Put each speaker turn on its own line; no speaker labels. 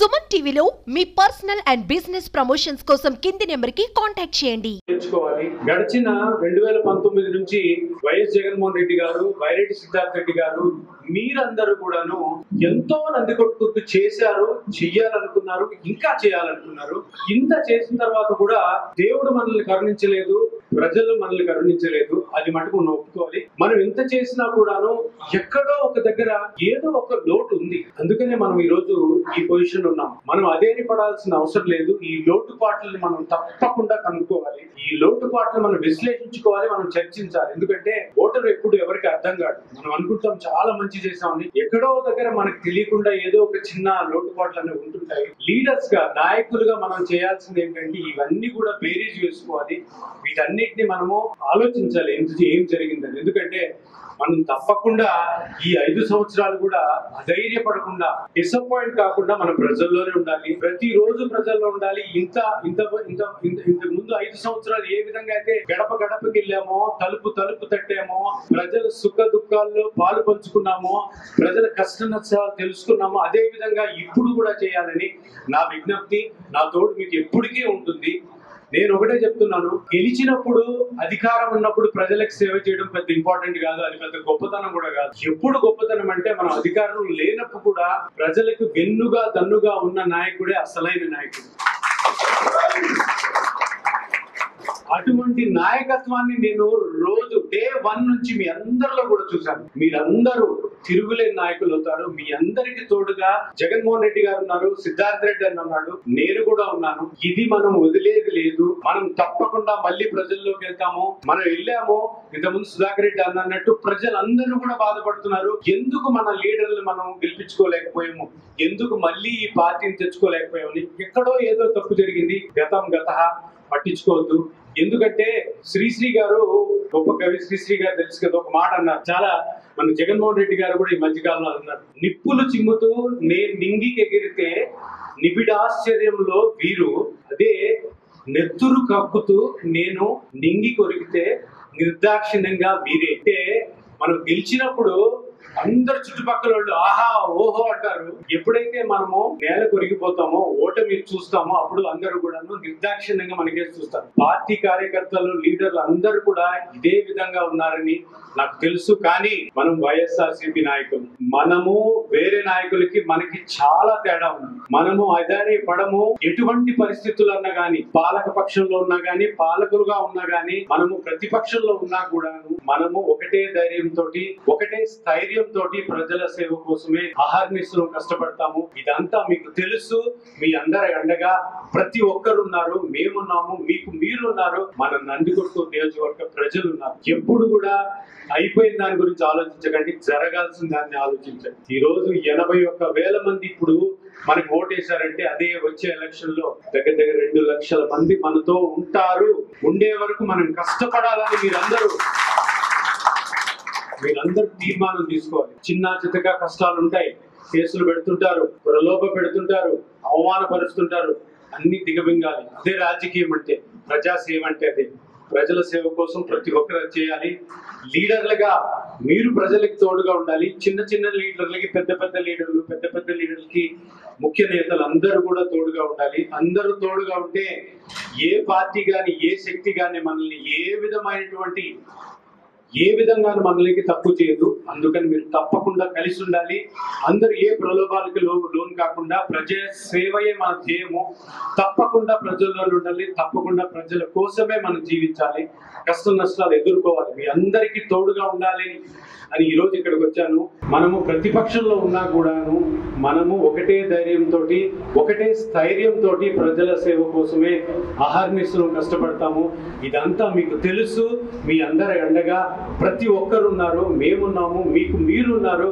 సుమన్ టీవీలో మీ personal and business promotions కోసం కింది నెంబర్కి కాంటాక్ట్ చేయండి.
గడిచిన 2019 నుంచి వైఎస్ జగన్మోహన్ రెడ్డి గారు, వైరెడ్డి సిద్ధార్థ రెడ్డి గారు మీరందరూ కూడాను ఎంతో నందికొట్టు చేశారు, చెయ్యాలనుకున్నారు, ఇంకా చేయాలనుకున్నారు. ఇంత చేసిన తర్వాత కూడా దేవుడు మనల్ని కరుణించలేదు, ప్రజలు మనల్ని కరుణించలేదు. అది మటుకు ఒప్పుకోవాలి. మనం ఇంత చేసినా కూడాను ఎక్కడో ఒక దగ్గర ఏదో ఒక లోటు ఉంది. అందుకనే మనం ఈ రోజు ఈ పొజిషన్ ఉన్నాం. మనం అదేని పడాల్సిన అవసరం లేదు. ఈ లోటుపాట్లని మనం తప్పకుండా కనుక్కోవాలి. ఈ లోటుపాట్లను మనం విశ్లేషించుకోవాలి, మనం చర్చించాలి. ఎందుకంటే ఓటరు ఎప్పుడు ఎవరికి అర్థం కాదు. మనం అనుకుంటాం చాలా మంచి చేసామని, ఎక్కడో దగ్గర మనకు తెలియకుండా ఏదో ఒక చిన్న లోటుపాట్లు అనేవి ఉంటుంటాయి. లీడర్స్ గా, నాయకులుగా మనం చేయాల్సింది ఏంటంటే ఇవన్నీ కూడా బేరీజ్ వేసుకోవాలి. వీటన్నిటిని మనము ఆలోచించాలి ఏం జరిగిందని. ఎందుకంటే మనం తప్పకుండా ఈ 5 సంవత్సరాలు కూడా అధైర్యపడకుండా, డిసప్పాయింట్ కాకుండా మనం ప్రజల్లోనే ఉండాలి. ప్రతిరోజు ప్రజల్లో ఉండాలి. ఇంత ముందు 5 సంవత్సరాలు ఏ విధంగా అయితే గడప గడపకి వెళ్ళామో, తలుపు తట్టామో, ప్రజల సుఖ దుఃఖాల్లో పాలు పంచుకున్నామో, ప్రజల కష్ట నష్టాలు తెలుసుకున్నామో, అదే విధంగా ఇప్పుడు కూడా చేయాలని నా విజ్ఞప్తి. నా తోడు మీకు ఎప్పటికీ ఉంటుంది. నేను ఒకటే చెప్తున్నాను, గెలిచినప్పుడు, అధికారం ఉన్నప్పుడు ప్రజలకు సేవ చేయడం పెద్ద ఇంపార్టెంట్ కాదు. అది పెద్ద గొప్పతనం కూడా కాదు. ఎప్పుడు గొప్పతనం అంటే మనం అధికారం లేనప్పుడు కూడా ప్రజలకు వెన్నుగా దన్నుగా ఉన్న నాయకుడే అసలైన నాయకుడు. అటువంటి నాయకత్వాన్ని నేను రోజు డే 1 నుంచి మీ అందరిలో కూడా చూశాను. మీరందరూ తిరుగులేని నాయకులు అవుతారు. మీ అందరికి తోడుగా జగన్మోహన్ రెడ్డి గారు ఉన్నారు, సిద్ధార్థ రెడ్డి అని ఉన్నాడు, నేను కూడా ఉన్నాను. ఇది మనం వదిలేది లేదు. మనం తప్పకుండా మళ్ళీ ప్రజల్లోకి వెళ్తాము. మనం వెళ్ళాము, ఇంతకుముందు సుధాకర్ రెడ్డి అన్నట్టు ప్రజలందరూ కూడా బాధపడుతున్నారు. ఎందుకు మన లీడర్లు మనం గెలిపించుకోలేకపోయాము, ఎందుకు మళ్ళీ ఈ పార్టీని తెచ్చుకోలేకపోయామని. ఎక్కడో ఏదో తప్పు జరిగింది. గతం గతహ పట్టించుకోవద్దు. ఎందుకంటే శ్రీశ్రీ గారు, గొప్ప కవి శ్రీశ్రీ గారు తెలుసు కదా, ఒక మాట అన్నారు. చాలా మన జగన్మోహన్ రెడ్డి గారు కూడా ఈ మధ్యకాలంలో అన్నారు, నిప్పులు చిమ్ముతూ నేను నింగికి ఎగిరితే నిబిడాశ్చర్యంలో వీరు, అదే నెత్తురు కక్కుతూ నేను నింగి కొరికితే నిర్దాక్షిణ్యంగా వీరే. అంటే మనం గెలిచినప్పుడు అందరు చుట్టుపక్కల వాళ్ళు ఆహా ఓహో అంటారు. ఎప్పుడైతే మనము నేల కొరిగిపోతామో, ఓటమి చూస్తామో, అప్పుడు అందరూ కూడా నిర్దాక్షిణ్యంగా మనకే చూస్తారు. పార్టీ కార్యకర్తలు, లీడర్లు అందరూ కూడా ఇదే విధంగా ఉన్నారని నాకు తెలుసు. కానీ మనం వైఎస్ఆర్సీపీ నాయకులు, మనము వేరే నాయకులకి మనకి చాలా తేడా ఉంది. మనము అదాని పడము. ఎటువంటి పరిస్థితులు అన్నా గానీ, పాలక పక్షంలో ఉన్నా గానీ, పాలకులుగా ఉన్నా గానీ, మనము ప్రతిపక్షంలో ఉన్నా కూడా మనము ఒకటే ధైర్యంతో, ఒకటే స్థైర్యం తోటి ప్రజల సేవ కోసమే అహర్నిశలు కష్టపడతాము. ఇదంతా మీకు తెలుసు. మీ అందరి అండగా ప్రతి ఒక్కరు ఉన్నారు. మేమున్నాము, మీకు మీరు ఉన్నారు, మన నందికొట్టు నియోజకవర్గ ప్రజలు ఉన్నారు. ఎప్పుడు కూడా అయిపోయిన దాని గురించి ఆలోచించకండి, జరగాల్సిన దాన్ని ఆలోచించండి. ఈ రోజు 81,000 మంది ఇప్పుడు మనకి ఓటేశారంటే, అదే వచ్చే ఎలక్షన్ లో దగ్గర 2 లక్షల మంది మనతో ఉంటారు. ఉండే వరకు మనం కష్టపడాలని మీరందరూ తీర్మానం తీసుకోవాలి. చిన్న చితక కష్టాలు ఉంటాయి, కేసులు పెడుతుంటారు, ప్రలోభ పెడుతుంటారు, అవమానపరుస్తుంటారు, అన్ని దిగమింగాలి. అదే రాజకీయం అంటే, ప్రజాసేవ అంటే అదే. ప్రజల సేవ కోసం ప్రతి ఒక్కరు చేయాలి. లీడర్లుగా మీరు ప్రజలకు తోడుగా ఉండాలి. చిన్న లీడర్లకి, పెద్ద లీడర్లకి, ముఖ్య నేతలు అందరూ కూడా తోడుగా ఉండాలి. అందరూ తోడుగా ఉంటే ఏ పార్టీ గాని, ఏ శక్తి గాని మనల్ని ఏ విధంగానూ మనల్ని తప్పు చేయదు. అందుకని మీరు తప్పకుండా కలిసి ఉండాలి. అందరూ ఏ ప్రలోభాలకు లోన్ కాకుండా ప్రజా సేవయే మన ధ్యేయము. తప్పకుండా ప్రజల్లో ఉండాలి. తప్పకుండా ప్రజల కోసమే మనం జీవించాలి. కష్ట నష్టాలు ఎదుర్కోవాలి. మీ అందరికీ తోడుగా ఉండాలి అని ఈరోజు ఇక్కడికి వచ్చాను. మనము ప్రతిపక్షంలో ఉన్నా కూడాను మనము ఒకటే ధైర్యంతో, ఒకటే స్థైర్యంతో ప్రజల సేవ కోసమే అహర్నిశలు కష్టపడతాము. ఇదంతా మీకు తెలుసు. మీ అందరి అండగా ప్రతి ఒక్కరు ఉన్నారు. మేమున్నాము, మీకు మీరు ఉన్నారు.